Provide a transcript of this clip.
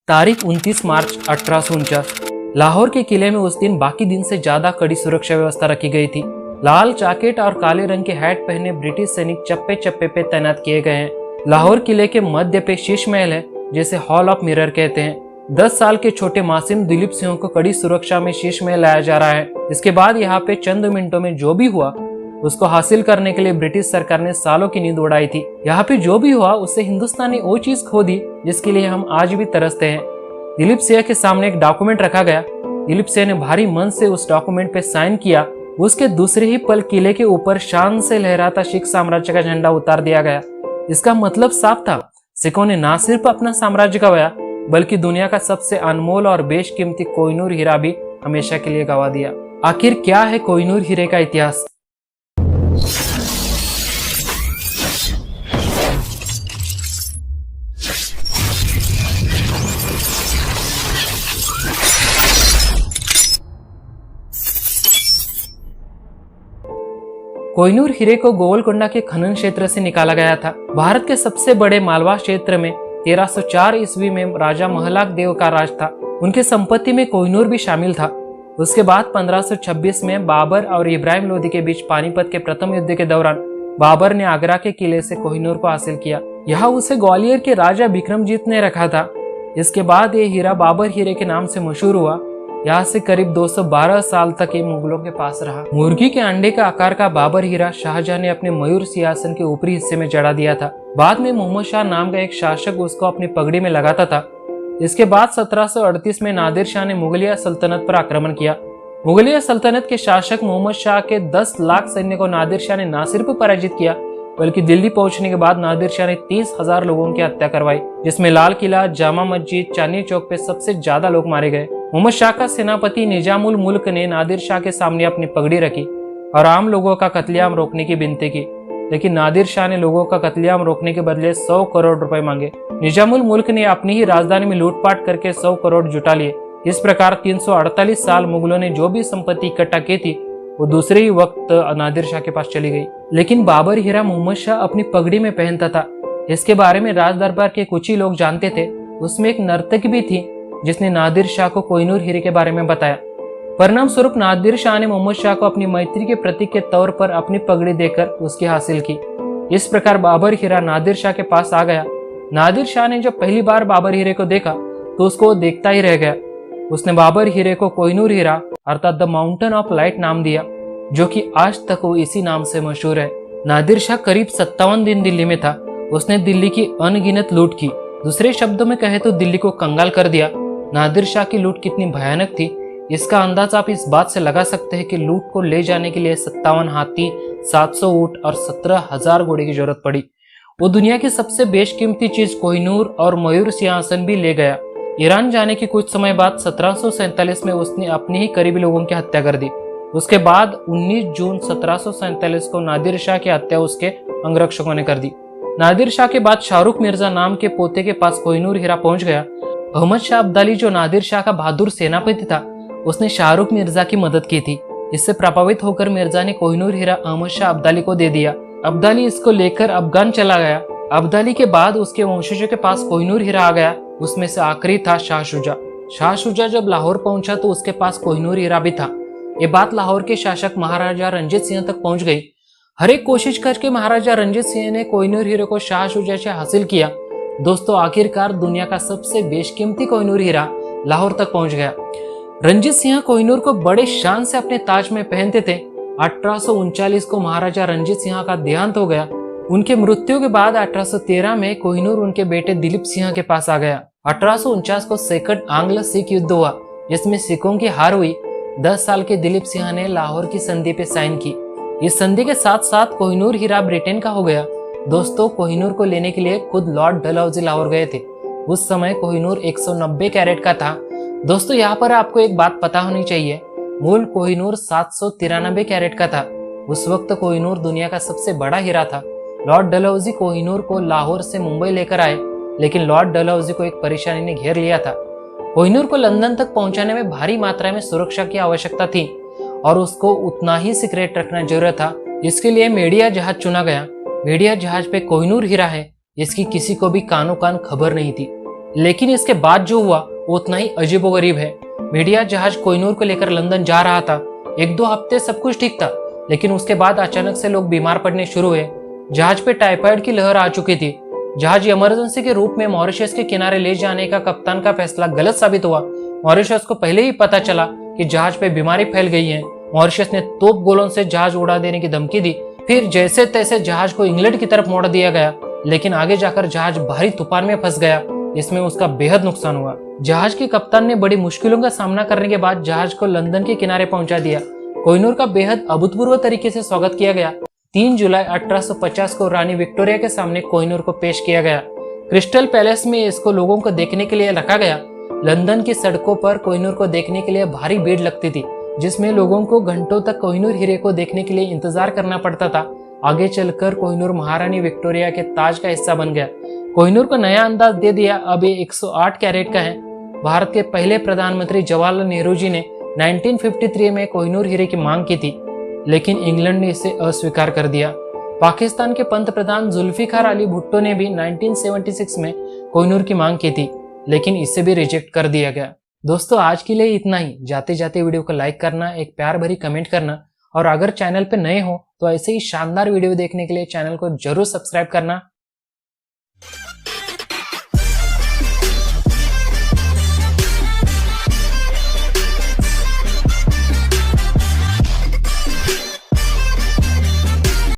तारीख 29 मार्च 1849। लाहौर के किले में उस दिन बाकी दिन से ज्यादा कड़ी सुरक्षा व्यवस्था रखी गई थी। लाल जैकेट और काले रंग के हैट पहने ब्रिटिश सैनिक चप्पे चप्पे पे तैनात किए गए हैं। लाहौर किले के मध्य पे शीश महल है, जिसे हॉल ऑफ मिरर कहते हैं। 10 साल के छोटे मासूम दिलीप सिंह को कड़ी सुरक्षा में शीश महल लाया जा रहा है। इसके बाद यहाँ पे चंद मिनटों में जो भी हुआ उसको हासिल करने के लिए ब्रिटिश सरकार ने सालों की नींद उड़ाई थी। यहाँ पे जो भी हुआ उससे हिंदुस्तान ने वो चीज खो दी जिसके लिए हम आज भी तरसते हैं। दिलीप सिंह के सामने एक डॉक्यूमेंट रखा गया। दिलीप सिंह ने भारी मन से उस डॉक्यूमेंट पे साइन किया। उसके दूसरे ही पल किले के ऊपर शान से लहराता सिख साम्राज्य का झंडा उतार दिया गया। इसका मतलब साफ था, सिखों ने न सिर्फ अपना साम्राज्य गंवाया बल्कि दुनिया का सबसे अनमोल और बेशकीमती कोहिनूर हीरा भी हमेशा के लिए गंवा दिया। आखिर क्या है कोहिनूर हीरे का इतिहास? कोहिनूर हीरे को गोवलकोंडा के खनन क्षेत्र से निकाला गया था। भारत के सबसे बड़े मालवा क्षेत्र में 1304 ईस्वी में राजा महलाक देव का राज था। उनके संपत्ति में कोहिनूर भी शामिल था। उसके बाद 1526 में बाबर और इब्राहिम लोदी के बीच पानीपत के प्रथम युद्ध के दौरान बाबर ने आगरा के किले से कोहिनूर को हासिल किया। यहाँ उसे ग्वालियर के राजा बिक्रमजीत ने रखा था। इसके बाद ये हीरा बाबर हीरे के नाम से मशहूर हुआ। यहाँ से करीब 212 साल तक ये मुगलों के पास रहा। मुर्गी के अंडे का आकार का बाबर हीरा शाहजहां ने अपने मयूर सिंहासन के ऊपरी हिस्से में जड़ा दिया था। बाद में मोहम्मद शाह नाम का एक शासक उसको अपनी पगड़ी में लगाता था। इसके बाद 1738 में नादिर शाह ने मुगलिया सल्तनत पर आक्रमण किया। मुगलिया सल्तनत के शासक मोहम्मद शाह के 10 लाख सैन्य को नादिर शाह ने न सिर्फ पराजित किया बल्कि दिल्ली पहुंचने के बाद नादिर शाह ने 30,000 लोगों की हत्या करवाई, जिसमें लाल किला, जामा मस्जिद, चांदनी चौक पे सबसे ज्यादा लोग मारे गए। मोहम्मद शाह का सेनापति निजामुल मुल्क ने नादिर शाह के सामने अपनी पगड़ी रखी और आम लोगों का कत्लेआम रोकने की विनती की, लेकिन नादिर शाह ने लोगों का कत्लेआम रोकने के बदले 100 करोड़ रुपए मांगे। निजामुल मुल्क ने अपनी ही राजधानी में लूटपाट करके 100 करोड़ जुटा लिए। इस प्रकार 348 साल मुगलों ने जो भी संपत्ति इकट्ठा की थी वो दूसरे ही वक्त नादिर शाह के पास चली गई। लेकिन बाबर हीरा मोहम्मद शाह अपनी पगड़ी में पहनता था। इसके बारे में राज दरबार के कुछ ही लोग जानते थे। उसमें एक नर्तक भी थी जिसने नादिर शाह को कोहिनूर हीरे के बारे में बताया। परिणाम स्वरूप नादिर शाह ने मोहम्मद शाह को अपनी मैत्री के प्रतीक के तौर पर अपनी पगड़ी देकर उसकी हासिल की। इस प्रकार बाबर हीरा नादिर शाह के पास आ गया। नादिर शाह ने जब पहली बार बाबर हीरे को देखा तो उसको देखता ही रह गया। उसने बाबर हीरे को कोहिनूर हीरा अर्थात द माउंटेन ऑफ लाइट नाम दिया, जो कि आज तक वो इसी नाम से मशहूर है। नादिर शाह करीब 57 दिन दिल्ली में था। उसने दिल्ली की अनगिनत लूट की। दूसरे शब्दों में कहे तो दिल्ली को कंगाल कर दिया। नादिर शाह की लूट कितनी भयानक थी इसका अंदाजा आप इस बात से लगा सकते हैं कि लूट को ले जाने के लिए 57 हाथी, 700 ऊंट और 17,000 घोड़े की जरूरत पड़ी। वो दुनिया की सबसे बेशकीमती चीज कोहिनूर और मयूर सिंहासन भी ले गया। ईरान जाने के कुछ समय बाद 1747 में उसने अपने ही करीबी लोगों की हत्या कर दी। उसके बाद 19 जून 1747 को नादिर शाह की हत्या उसके अंगरक्षकों ने कर दी। नादिर शाह के बाद शाहरुख मिर्जा नाम के पोते के पास कोहिनूर हीरा पहुंच गया। अहमद शाह अब्दाली जो नादिर शाह का बहादुर सेनापति था, उसने शाहरुख मिर्जा की मदद की थी। इससे प्रभावित होकर मिर्जा ने कोहिनूर हीरा अहमद शाह अब्दाली को दे दिया। अब्दाली इसको लेकर अफगान चला गया। अब्दाली के बाद उसके वंशजों के पास कोहिनूर हीरा आ गया। उसमें से आखिरी था शाह शुजा। शाह शुजा जब लाहौर पहुंचा तो उसके पास कोहिनूर हीरा भी था। ये बात लाहौर के शासक महाराजा रंजीत सिंह तक पहुंच गई। हर एक कोशिश करके महाराजा रंजीत सिंह ने कोहिनूर हीरे को शाह शुजा से हासिल किया। दोस्तों, आखिरकार दुनिया का सबसे बेशकीमती कोहिनूर हीरा लाहौर तक पहुंच गया। रंजीत सिंह कोहिनूर को बड़े शान से अपने ताज में पहनते थे। 1839 को महाराजा रंजीत सिंह का देहांत हो गया। उनके मृत्यु के बाद 1813 में कोहिनूर उनके बेटे दिलीप सिंह के पास आ गया। 1849 को सेकंड आंग्ल सिख युद्ध हुआ जिसमें सिखों की हार हुई। 10 साल के दिलीप सिंह ने लाहौर की संधि पे साइन की। इस संधि के साथ साथ कोहिनूर हीरा ब्रिटेन का हो गया। दोस्तों, कोहिनूर को लेने के लिए खुद लॉर्ड डलहौजी लाहौर गए थे। उस समय कोहिनूर 190 कैरेट का था। दोस्तों, यहाँ पर आपको एक बात पता होनी चाहिए, मूल कोहिनूर 793 कैरेट का था। उस वक्त कोहिनूर दुनिया का सबसे बड़ा हीरा था। लॉर्ड डलहौजी कोहिनूर को लाहौर से मुंबई लेकर आए, लेकिन लॉर्ड डलहौजी को एक परेशानी ने घेर लिया था। कोहिनूर को लंदन तक पहुंचाने में भारी मात्रा में सुरक्षा की आवश्यकता थी और उसको उतना ही सीक्रेट रखना जरूरत था। इसके लिए मीडिया जहाज चुना गया। मीडिया जहाज पे कोहिनूर हीरा है, इसकी किसी को भी कानो कान खबर नहीं थी। लेकिन इसके बाद जो हुआ वो उतना ही अजीबोगरीब है। मीडिया जहाज कोहिनूर को लेकर लंदन जा रहा था। 1-2 हफ्ते सब कुछ ठीक था, लेकिन उसके बाद अचानक से लोग बीमार पड़ने शुरू हुए। जहाज पे टाइफाइड की लहर आ चुकी थी। जहाज इमरजेंसी के रूप में मॉरिशस के किनारे ले जाने का कप्तान का फैसला गलत साबित हुआ। मॉरिशस को पहले ही पता चला कि जहाज पे बीमारी फैल गई है। मॉरिशस ने तोप गोलों से जहाज उड़ा देने की धमकी दी। फिर जैसे तैसे जहाज को इंग्लैंड की तरफ मोड़ दिया गया, लेकिन आगे जाकर जहाज भारी तूफान में फंस गया, जिसमें उसका बेहद नुकसान हुआ। जहाज के कप्तान ने बड़ी मुश्किलों का सामना करने के बाद जहाज को लंदन के किनारे पहुंचा दिया। कोहिनूर का बेहद अभूतपूर्व तरीके से स्वागत किया गया। 3 जुलाई 1850 को रानी विक्टोरिया के सामने कोहिनूर को पेश किया गया। क्रिस्टल पैलेस में इसको लोगों को देखने के लिए रखा गया। लंदन की सड़कों पर कोहिनूर को देखने के लिए भारी भीड़ लगती थी, जिसमें लोगों को घंटों तक कोहिनूर हीरे को देखने के लिए इंतजार करना पड़ता था। आगे चलकर कोहिनूर महारानी विक्टोरिया के ताज का हिस्सा बन गया। कोहिनूर को नया अंदाज दे दिया। अब ये 108 कैरेट का है। भारत के पहले प्रधानमंत्री जवाहरलाल नेहरू जी ने 1953 में कोहिनूर हीरे की मांग की थी, लेकिन इंग्लैंड ने इसे अस्वीकार कर दिया। पाकिस्तान के पंत प्रधान जुल्फिकार अली भुट्टो ने भी 1976 में कोहिनूर की मांग की थी, लेकिन इसे भी रिजेक्ट कर दिया गया। दोस्तों, आज के लिए इतना ही। जाते जाते वीडियो को लाइक करना, एक प्यार भरी कमेंट करना, और अगर चैनल पे नए हो तो ऐसे ही शानदार वीडियो देखने के लिए चैनल को जरूर सब्सक्राइब करना।